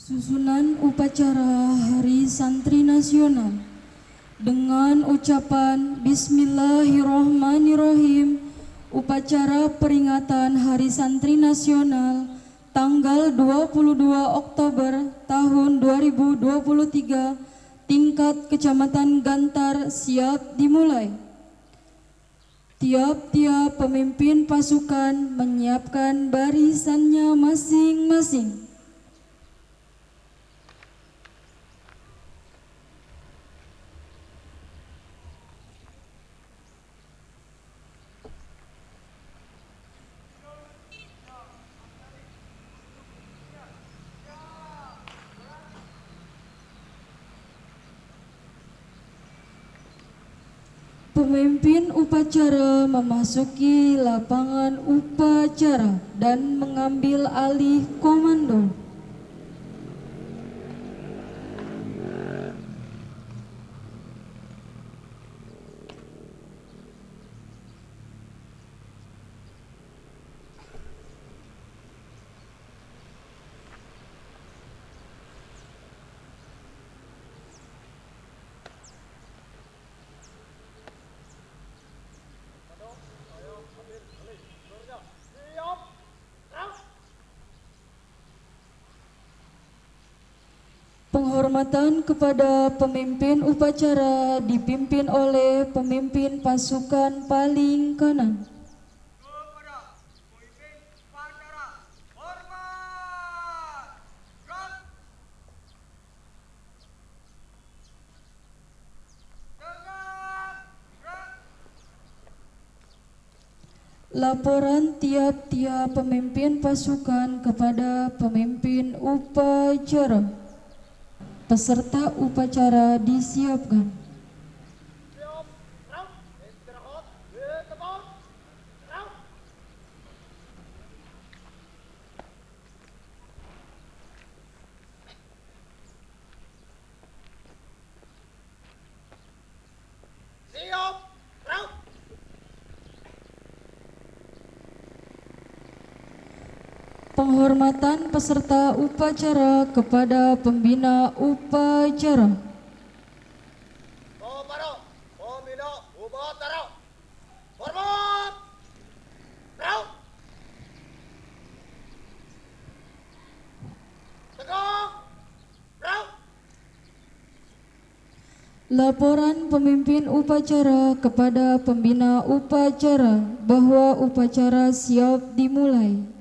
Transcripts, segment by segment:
Susunan upacara Hari Santri Nasional dengan ucapan Bismillahirrohmanirrohim. Upacara peringatan Hari Santri Nasional tanggal 22 Oktober tahun 2023 tingkat Kecamatan Gantar siap dimulai. Tiap-tiap pemimpin pasukan menyiapkan barisannya masing-masing. Pemimpin upacara memasuki lapangan upacara dan mengambil alih komando. Penghormatan kepada pemimpin upacara dipimpin oleh pemimpin pasukan paling kanan. Kepada pemimpin upacara, hormat! Gerak! Tegak! Gerak! Laporan tiap-tiap pemimpin pasukan kepada pemimpin upacara. Peserta upacara disiapkan. Siap! Gerak! Istirahat! Di tempat! Gerak! Siap! Gerak! Penghormatan peserta upacara kepada pembina upacara. Kepada pembina upacara, hormat! Gerak! Tegak! Gerak! Laporan pemimpin upacara kepada pembina upacara bahwa upacara siap dimulai.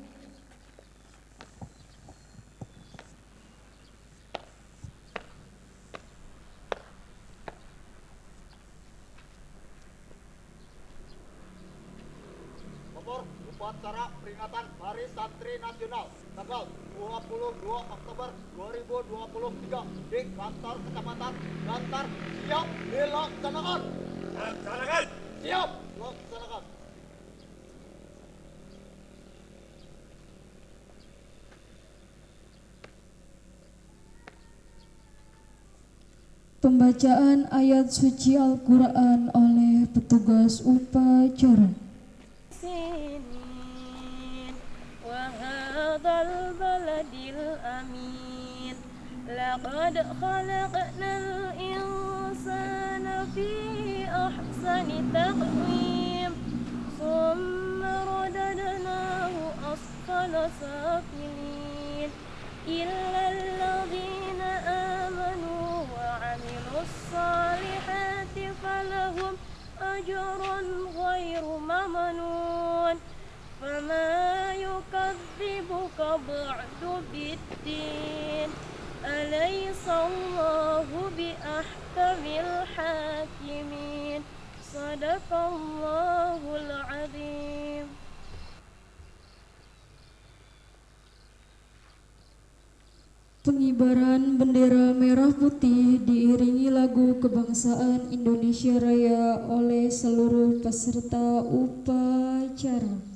Nomor upacara peringatan Hari Santri Nasional tanggal 22 Oktober 2023 di kantor Kecamatan Gantar siap dilaksanakan. Laksanakan. Siap laksanakan. Pembacaan ayat suci Al-Quran oleh petugas upacara. سنين وهذا البلد الأمين لقد خلقنا الإنسان في أحسن تقويم ثم رددناه أسفل سافلين إلا الذين آمنوا وعملوا الصالحات فلهم أجر غير ممنون فما يكذبك بعد بالدين أليس الله بأحكم الحاكمين صدق الله العظيم. Pengibaran bendera merah putih diiringi lagu kebangsaan Indonesia Raya oleh seluruh peserta upacara.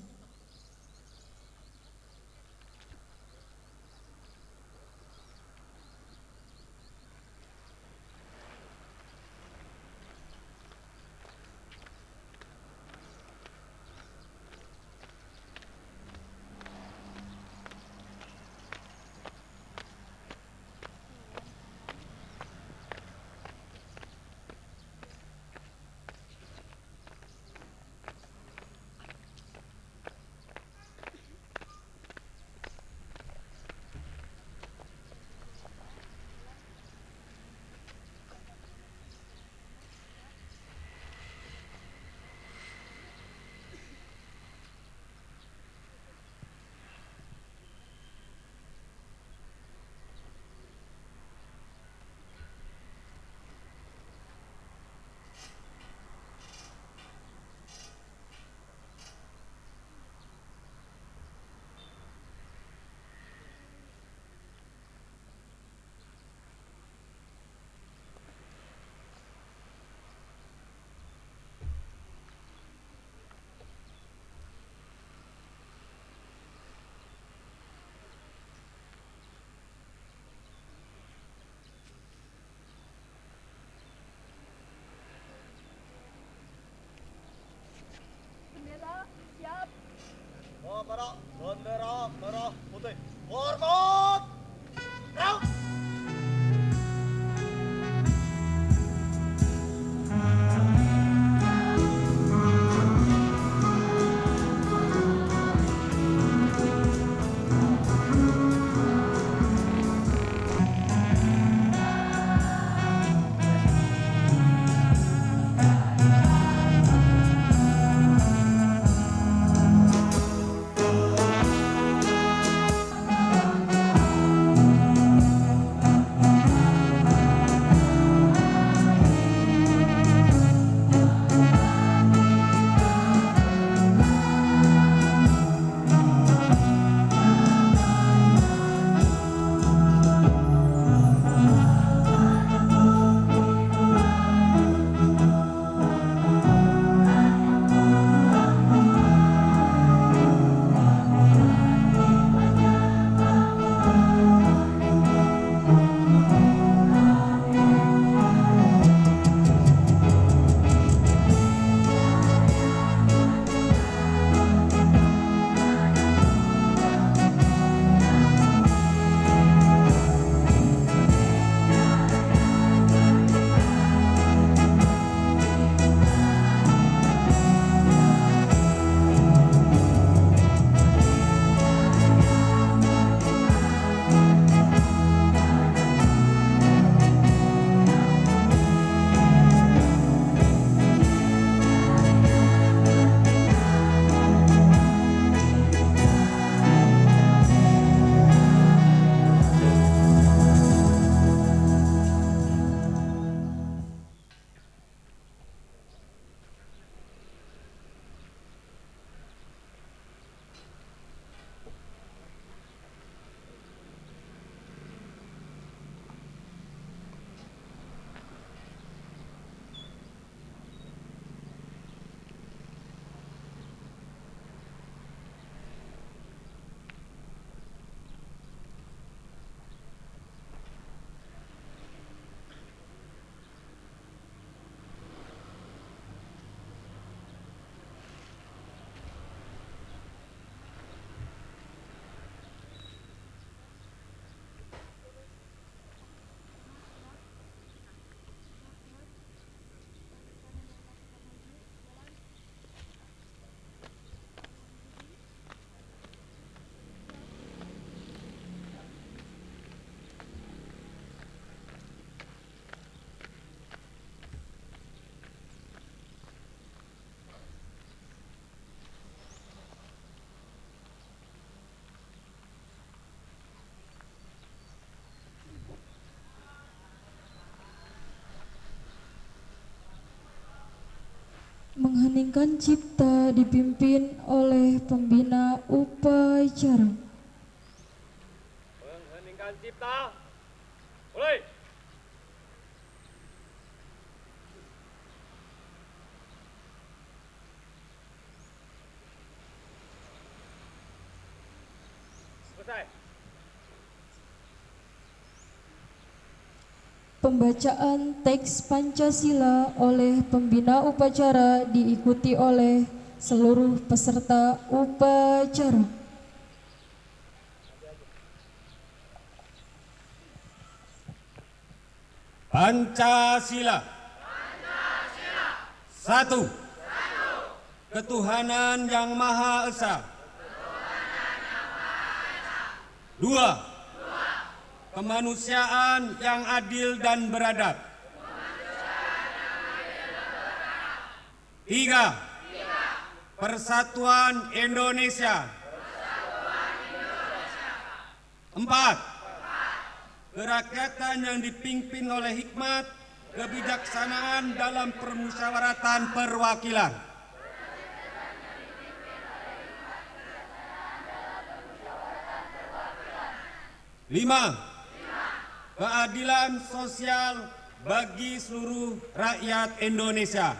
Pengheningkan Cipta dipimpin oleh pembina upacara. Pengheningkan Cipta, mulai. Selesai. Pembacaan teks Pancasila oleh pembina upacara diikuti oleh seluruh peserta upacara. Pancasila. Satu. Ketuhanan yang Maha Esa. Dua. Kemanusiaan yang adil dan beradab. Tiga. Persatuan Indonesia. Empat. Kerakyatan yang dipimpin oleh hikmat, kebijaksanaan dalam permusyawaratan perwakilan. Lima. Keadilan sosial bagi seluruh rakyat Indonesia.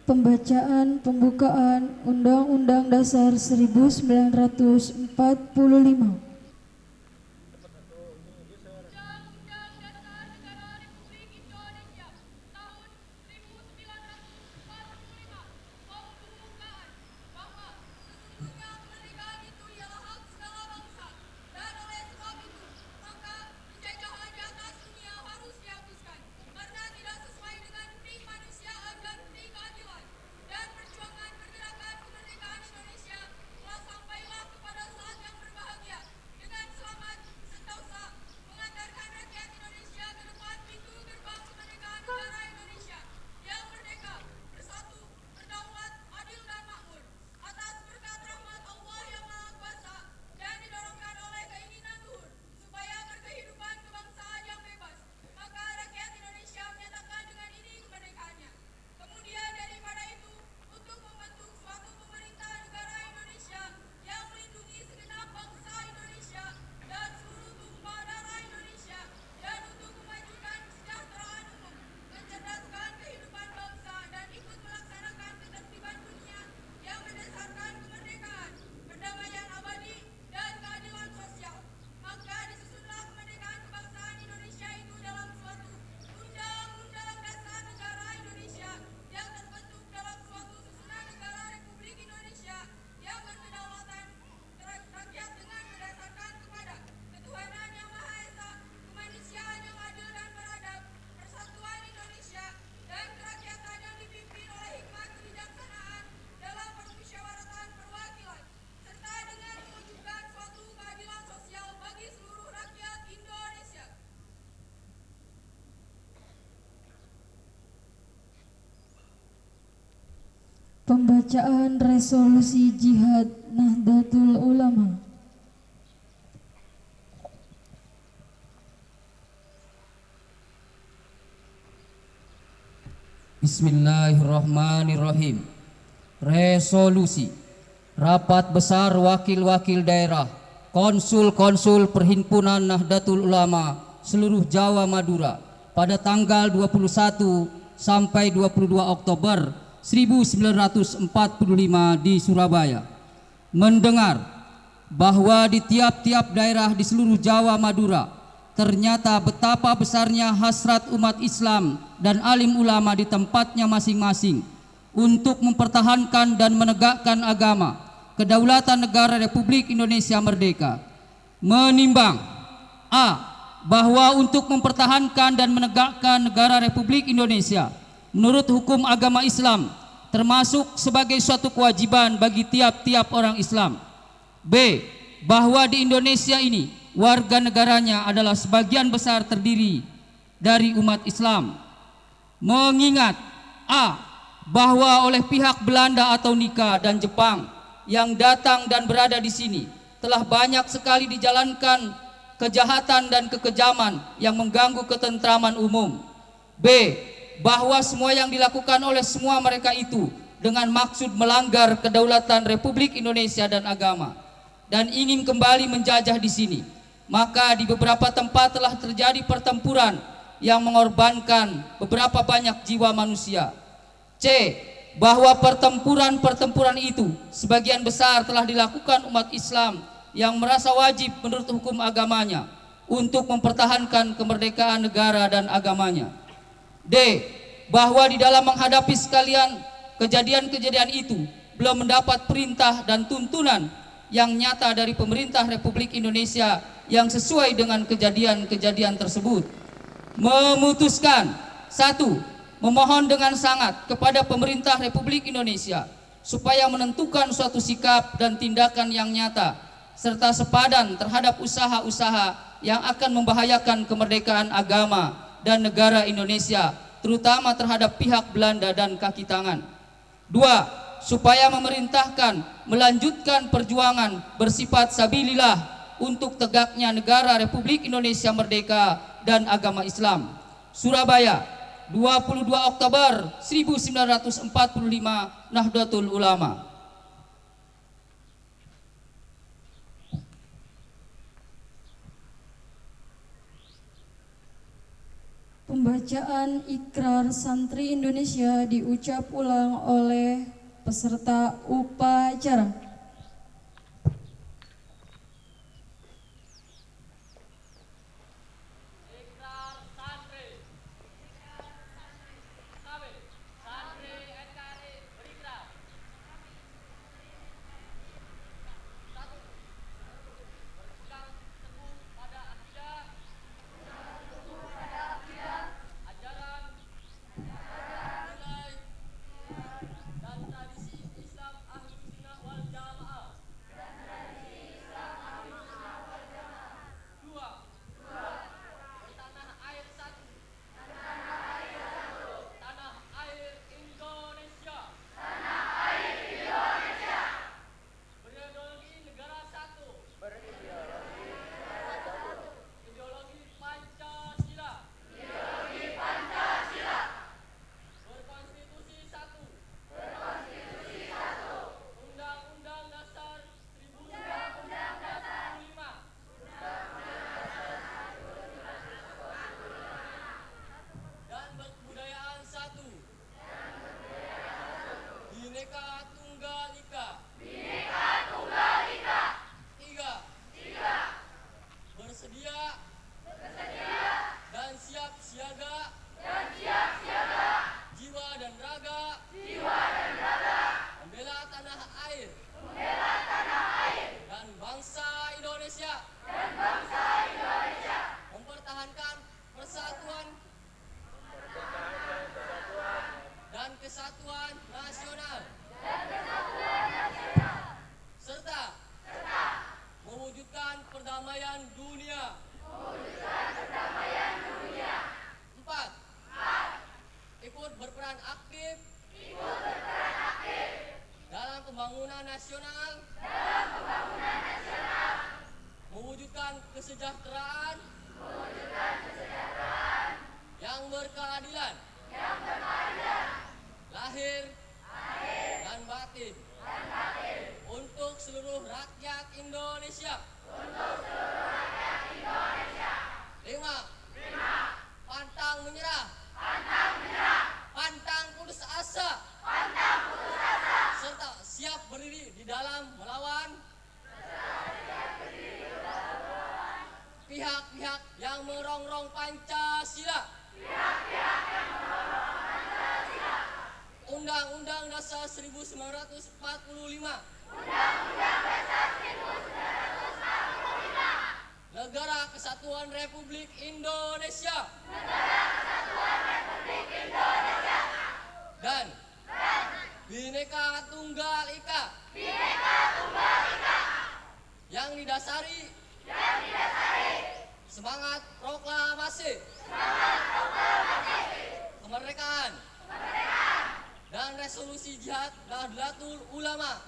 Pembacaan pembukaan Undang-Undang Dasar 1945. Pembacaan resolusi Jihad Nahdlatul Ulama. Bismillahirrahmanirrahim. Resolusi Rapat Besar Wakil-Wakil Daerah Konsul-Konsul Perhimpunan Nahdlatul Ulama seluruh Jawa Madura pada tanggal 21 sampai 22 Oktober 1945 di Surabaya, mendengar bahwa di tiap-tiap daerah di seluruh Jawa Madura ternyata betapa besarnya hasrat umat Islam dan alim ulama di tempatnya masing-masing untuk mempertahankan dan menegakkan agama, kedaulatan negara Republik Indonesia Merdeka. Menimbang A. Bahwa untuk mempertahankan dan menegakkan negara Republik Indonesia menurut hukum agama Islam termasuk sebagai suatu kewajiban bagi tiap-tiap orang Islam. B. Bahwa di Indonesia ini warga negaranya adalah sebagian besar terdiri dari umat Islam. Mengingat A. Bahwa oleh pihak Belanda atau Nika dan Jepang yang datang dan berada di sini telah banyak sekali dijalankan kejahatan dan kekejaman yang mengganggu ketentraman umum. B. Bahwa semua yang dilakukan oleh semua mereka itu dengan maksud melanggar kedaulatan Republik Indonesia dan agama dan ingin kembali menjajah di sini. Maka di beberapa tempat telah terjadi pertempuran yang mengorbankan beberapa banyak jiwa manusia. C. Bahwa pertempuran itu sebagian besar telah dilakukan umat Islam yang merasa wajib menurut hukum agamanya untuk mempertahankan kemerdekaan negara dan agamanya. D. Bahwa di dalam menghadapi sekalian kejadian-kejadian itu belum mendapat perintah dan tuntunan yang nyata dari pemerintah Republik Indonesia yang sesuai dengan kejadian-kejadian tersebut. Memutuskan 1. Memohon dengan sangat kepada pemerintah Republik Indonesia supaya menentukan suatu sikap dan tindakan yang nyata serta sepadan terhadap usaha-usaha yang akan membahayakan kemerdekaan agama dan negara Indonesia, terutama terhadap pihak Belanda dan kaki tangan. 2. Supaya memerintahkan melanjutkan perjuangan bersifat sabilillah untuk tegaknya negara Republik Indonesia Merdeka dan agama Islam. Surabaya, 22 Oktober 1945, Nahdlatul Ulama. Pembacaan ikrar santri Indonesia diucap ulang oleh peserta upacara. kesejahteraan yang berkeadilan lahir dan batin untuk seluruh rakyat Indonesia. 5. Pantang menyerah, pantang putus asa, serta siap berdiri di dalam melawan pihak-pihak yang merongrong Pancasila. Undang-Undang Dasar 1945 Negara Kesatuan Republik Indonesia. Dan Bhinneka Tunggal Ika. Yang didasari semangat proklamasi kemerdekaan dan resolusi jihad Nahdlatul Ulama.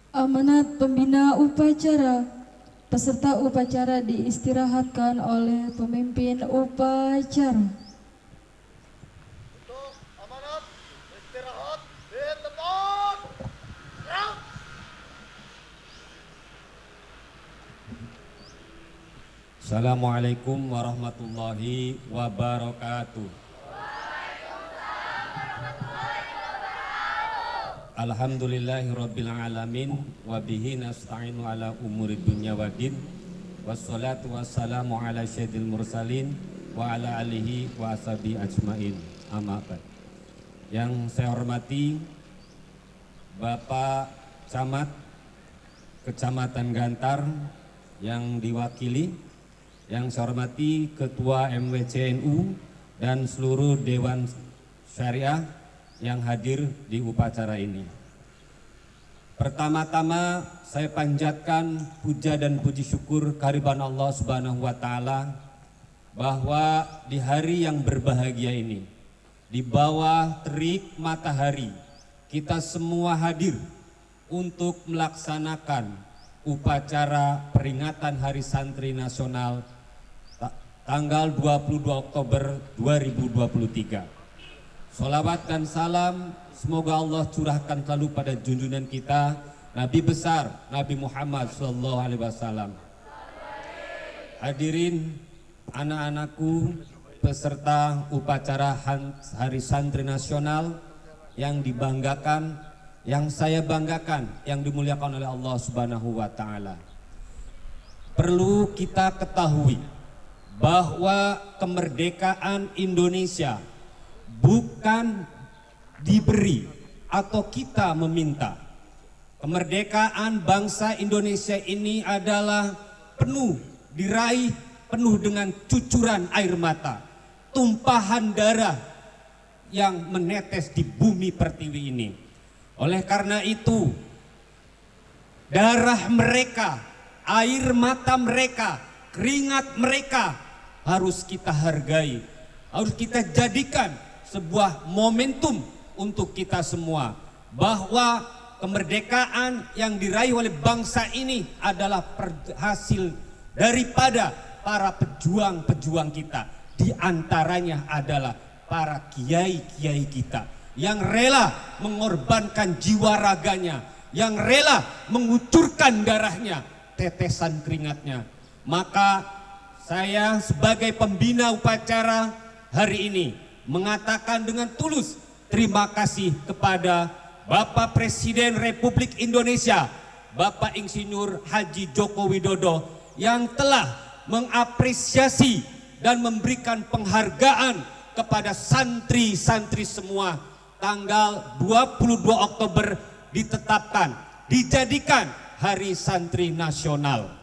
Amanat pembina upacara. Peserta upacara diistirahatkan oleh pemimpin upacara. Untuk amanat istirahat di tempat. Gerak. Assalamualaikum warahmatullahi wabarakatuh. Alhamdulillahirabbil alamin wa bihi nasta'inu ala umurid dunya waddin. Wassalatu wassalamu ala sayyidil mursalin wa ala alihi wa ashabi ajmain. Amma ba'd. Yang saya hormati Bapak Camat Kecamatan Gantar yang diwakili, yang saya hormati Ketua MWCNU dan seluruh Dewan Syariah yang hadir di upacara ini. Pertama-tama saya panjatkan puja dan puji syukur kehadiran Allah Subhanahu wa taala bahwa di hari yang berbahagia ini, di bawah terik matahari, kita semua hadir untuk melaksanakan upacara peringatan Hari Santri Nasional tanggal 22 Oktober 2023. Salawat dan salam semoga Allah curahkan selalu pada junjungan kita Nabi besar Nabi Muhammad SAW. Hadirin anak-anakku peserta upacara Hari Santri Nasional yang dibanggakan, yang saya banggakan, yang dimuliakan oleh Allah Subhanahu wa taala. Perlu kita ketahui bahwa kemerdekaan Indonesia bukan diberi atau kita meminta. Kemerdekaan bangsa Indonesia ini adalah diraih penuh dengan cucuran air mata, tumpahan darah yang menetes di bumi pertiwi ini. Oleh karena itu, darah mereka, air mata mereka, keringat mereka harus kita hargai, harus kita jadikan sebuah momentum untuk kita semua, bahwa kemerdekaan yang diraih oleh bangsa ini adalah hasil daripada para pejuang-pejuang kita. Di antaranya adalah para kiai-kiai kita yang rela mengorbankan jiwa raganya, yang rela mengucurkan darahnya, tetesan keringatnya. Maka saya sebagai pembina upacara hari ini mengatakan dengan tulus terima kasih kepada Bapak Presiden Republik Indonesia, Bapak Insinyur Haji Joko Widodo, yang telah mengapresiasi dan memberikan penghargaan kepada santri-santri semua. Tanggal 22 Oktober ditetapkan, dijadikan Hari Santri Nasional.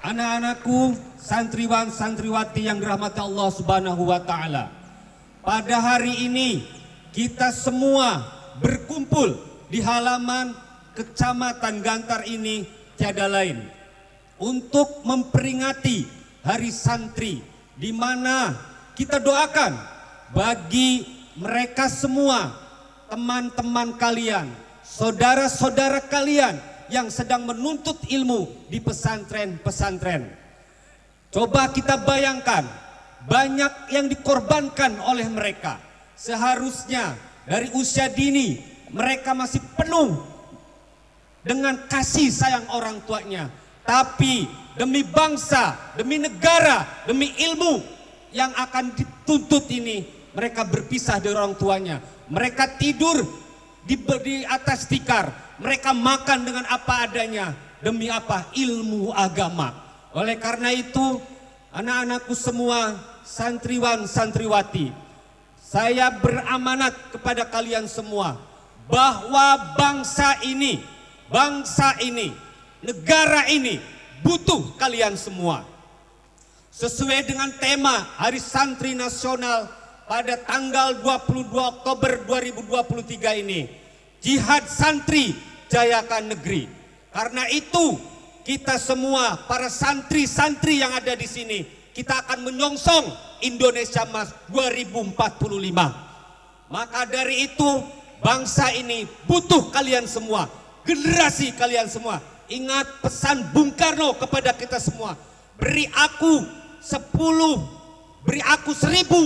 Anak-anakku, santriwan santriwati yang dirahmati Allah Subhanahu wa taala. Pada hari ini kita semua berkumpul di halaman Kecamatan Gantar ini tiada lain untuk memperingati Hari Santri, di mana kita doakan bagi mereka semua, teman-teman kalian, saudara-saudara kalian yang sedang menuntut ilmu di pesantren-pesantren. Coba kita bayangkan, banyak yang dikorbankan oleh mereka. Seharusnya dari usia dini mereka masih penuh dengan kasih sayang orang tuanya. Tapi demi bangsa, demi negara, demi ilmu yang akan dituntut ini, mereka berpisah dari orang tuanya. Mereka tidur di atas tikar. Mereka makan dengan apa adanya. Demi apa? Ilmu agama. Oleh karena itu, anak-anakku semua, santriwan, santriwati, saya beramanat kepada kalian semua bahwa bangsa ini, negara ini butuh kalian semua. Sesuai dengan tema Hari Santri Nasional pada tanggal 22 Oktober 2023 ini, Jihad Santri Jayakan Negeri. Karena itu, kita semua para santri-santri yang ada di sini, kita akan menyongsong Indonesia Emas 2045. Maka dari itu, bangsa ini butuh kalian semua, generasi kalian semua. Ingat pesan Bung Karno kepada kita semua, beri aku 1000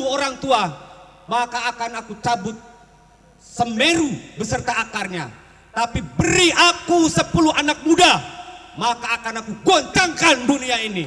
orang tua, maka akan aku cabut Semeru beserta akarnya. Tapi beri aku 10 anak muda, maka akan aku goncangkan dunia ini.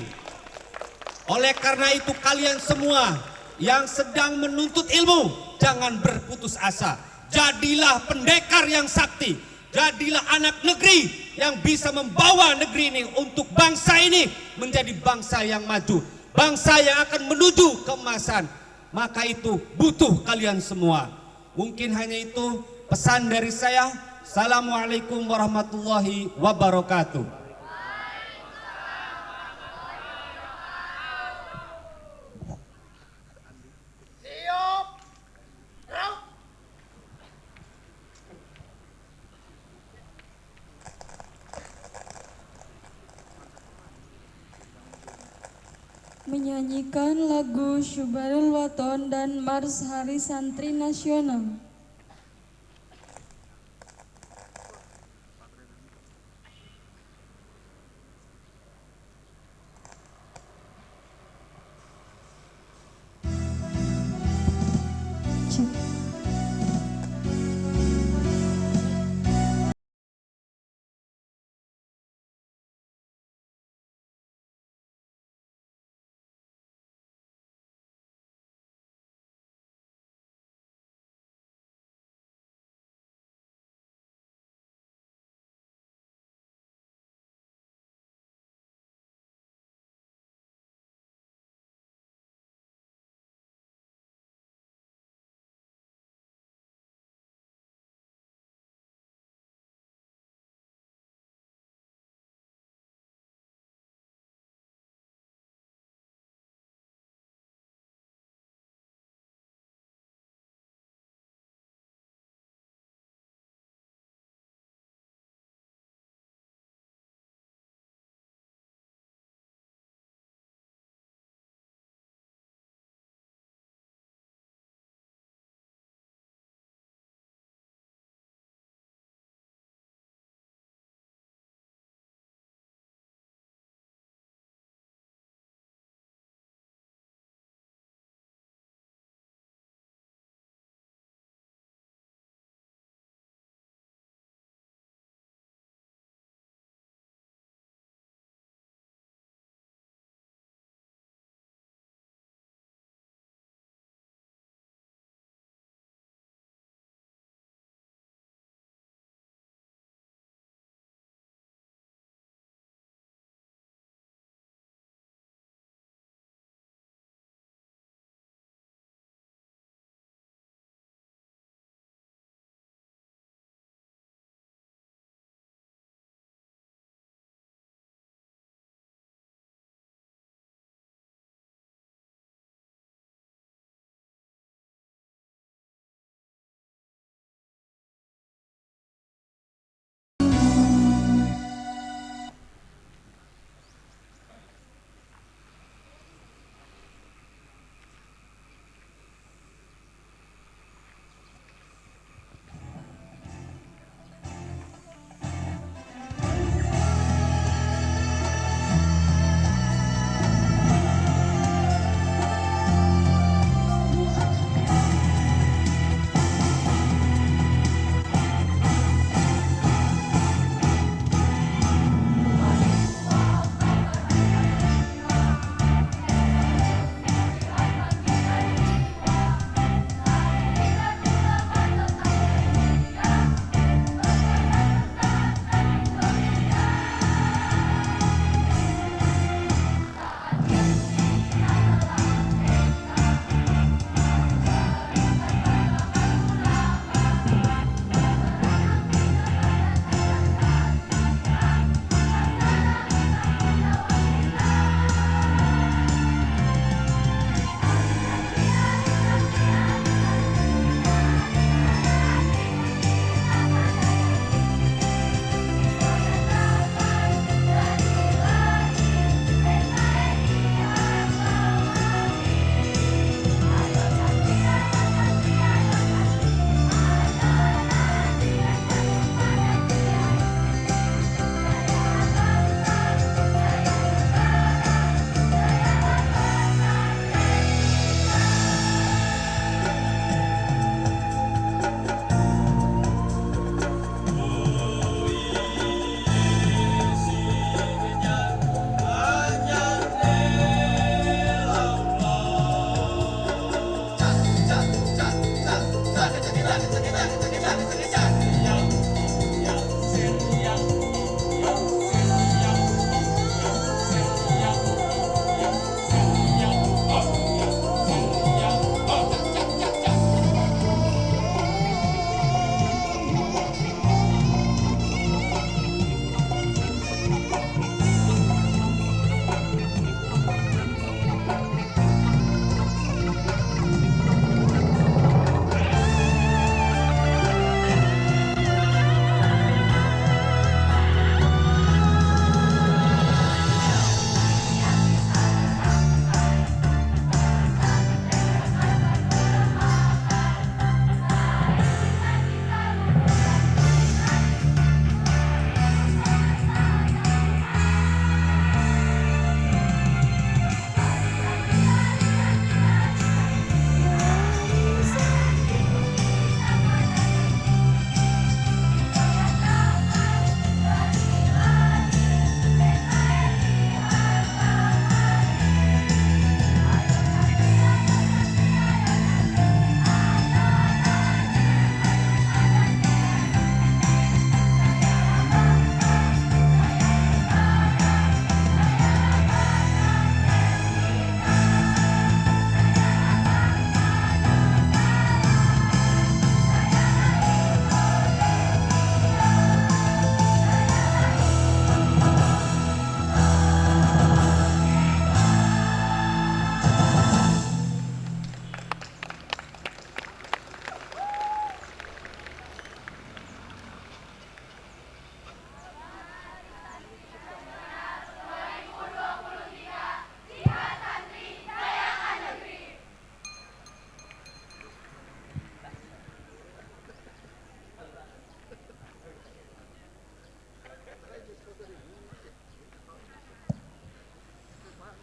Oleh karena itu, kalian semua yang sedang menuntut ilmu, jangan berputus asa. Jadilah pendekar yang sakti, jadilah anak negeri yang bisa membawa negeri ini untuk bangsa ini menjadi bangsa yang maju, bangsa yang akan menuju keemasan. Maka itu butuh kalian semua. Mungkin hanya itu pesan dari saya. Assalamualaikum warahmatullahi wabarakatuh. Siap. Gerak. Menyanyikan lagu Syubarul Waton dan Mars Hari Santri Nasional.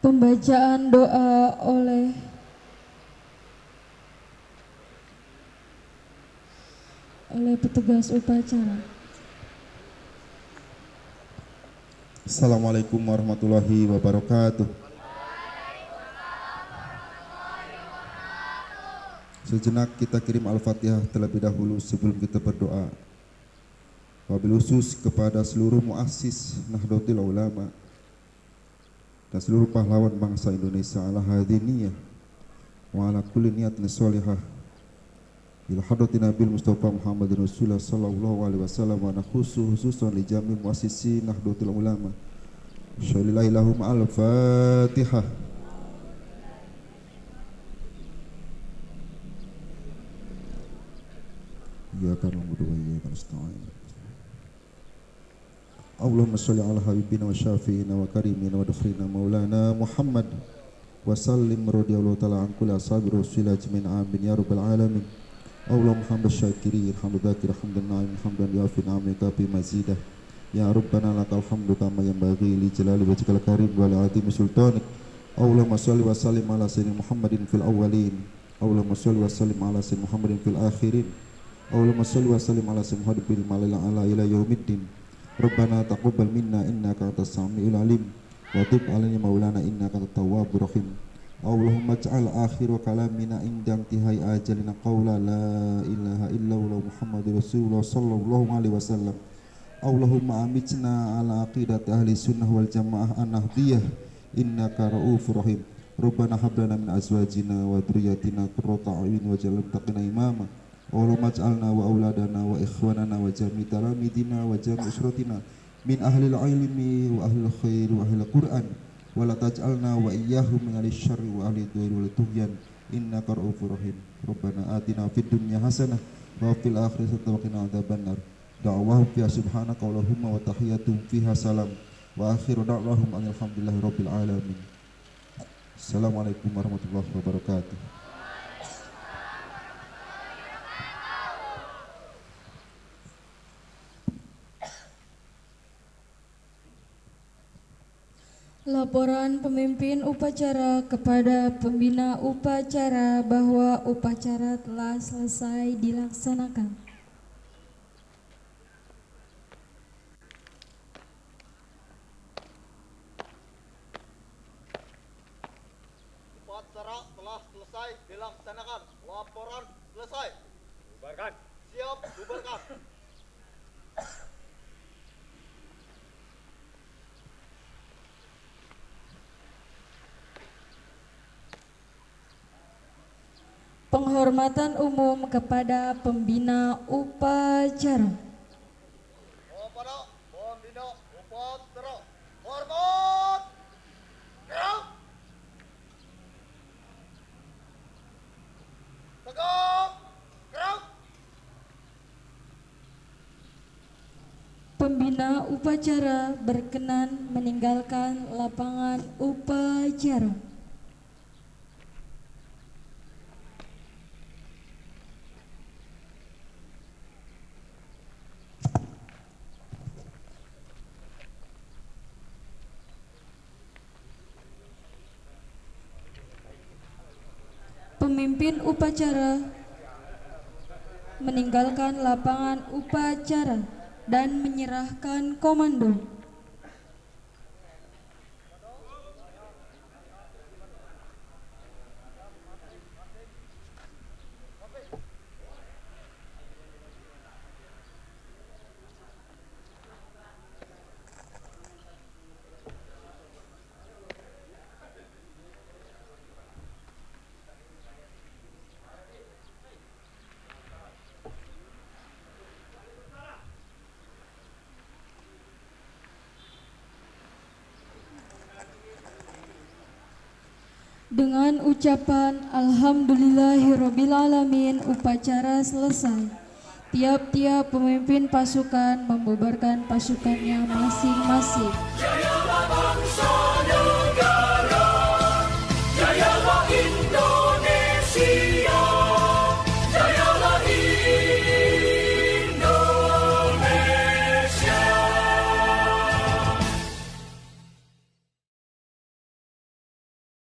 Pembacaan doa oleh petugas upacara. Assalamualaikum warahmatullahi wabarakatuh. Sejenak kita kirim Al-Fatihah terlebih dahulu sebelum kita berdoa. Wabil khusus kepada seluruh muassis Nahdlatul Ulama dan seluruh pahlawan bangsa Indonesia ala hadiniyah wa ala kulli niyatin sholihah ila hadratin Nabil Mustafa Muhammad Rasulullah sallallahu alaihi wasallam wa khususan li jami muassisi Nahdlatul Ulama. Syalillahi lahum al-Fatihah. Iyyaka na'budu wa iyyaka nasta'in. Allahumma sholli ala habibina wa syafi'ina wa karimina wa dakhrina maulana Muhammad wa sallim radhiyallahu ta'ala an kulli ashabi rasulillah ajmain amin ya rabbal alamin. Allahumma hamdan syakirin hamdan dzakir hamdan na'im hamdan yafi ni'amika bi mazidah ya rabbana lakal hamdu kama yanbaghi li jalali wajhikal karim wa li 'azimi sultanik. Allahumma sholli wa sallim ala sayyidina Muhammadin fil awwalin. Allahumma sholli wa sallim ala sayyidina Muhammadin fil akhirin. Allahumma sholli wa sallim ala sayyidina Muhammadin fil mala'il a'la ila yaumiddin. Rabbana taqabbal minna innaka antas samiul alim wa tub alaina maulana innaka antat tawwabur rahim. Allahumma ij'al akhir kalamina inda intihai ajalina qawla la ilaha illallah Muhammadur Rasulullah sallallahu alaihi wasallam. Allahumma amitna ala aqidati ahli sunnah wal jamaah an-nahdiyah innaka raufur rahim. Rabbana hab lana min azwajina wa dhurriyyatina qurrata a'yun waj'alna lil muttaqina imama. Allahumma ij'alna wa auladana wa ikhwanana wa jami' talamidina wa jami' usratina min ahlil ilmi wa ahlil khair wa ahlil Qur'an wa la taj'alna wa iyyahum min ahli syarri wa ahli dhair wal tughyan innaka ra'ufur rahim. Rabbana atina fid dunya hasanah wa fil akhirati hasanah wa qina adzabannar. Da'wahum fiha subhanaka Allahumma wa tahiyyatuhum fiha salam wa akhiru da'wahum alhamdulillahi rabbil alamin. Assalamualaikum warahmatullahi wabarakatuh. Laporan pemimpin upacara kepada pembina upacara bahwa upacara telah selesai dilaksanakan. Upacara telah selesai dilaksanakan. Laporan selesai. Bubarkan. Siap, bubarkan. Penghormatan umum kepada pembina upacara. Kepada pembina upacara. Hormat. Gerak. Tegak. Gerak. Pembina upacara berkenan meninggalkan lapangan upacara. Pemimpin upacara meninggalkan lapangan upacara dan menyerahkan komando. Dengan ucapan Alhamdulillahirrabbilalamin, upacara selesai. Tiap-tiap pemimpin pasukan membubarkan pasukannya masing-masing.